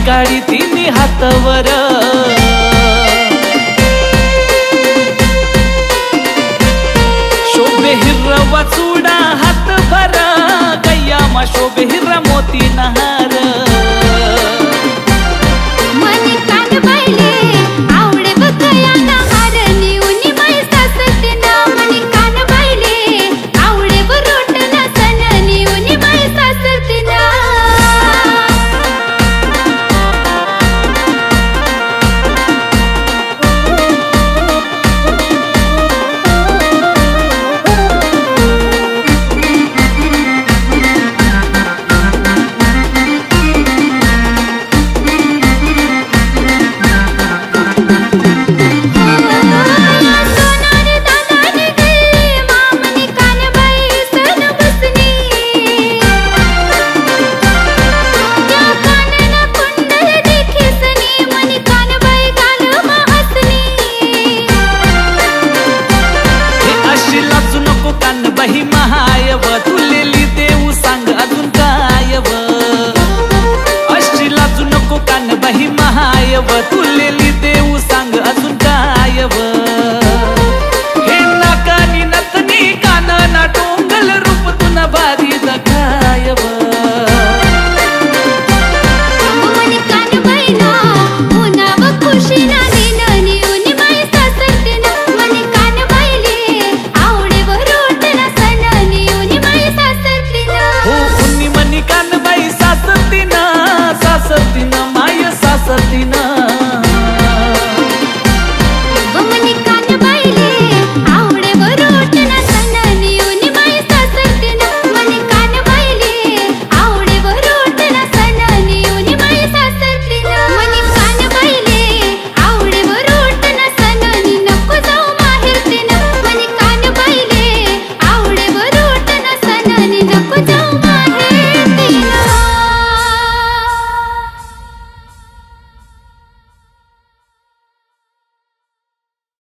काळी तिन्ही हातवर शोभे हिरवा चुडा हात भर गैयामा शोभे हिरा मोती नहार मनी कान बाईले आवडे बघयाना हार निउनी माई सासतीना मनी कान बाईले आवडे बरोटना सन निउनी माई सासतीना बाई महायव तुलेली देऊ सांग अजून कायव अशी लाजू नको कान बाई महायव तुलेली देऊ सांग अजून कायव हे नाकानी नतनी कान ना टोंगल रूप तुन भारी दखायव मनी कान बाईना उनाव खुशी ना निननी उनी माई सासतीना मनी कान बाईले आवडे बरोटना सननी उनी माई सासतीना हो उन्नी मनी कान बाई सासतीना सासतीना माय सासतीना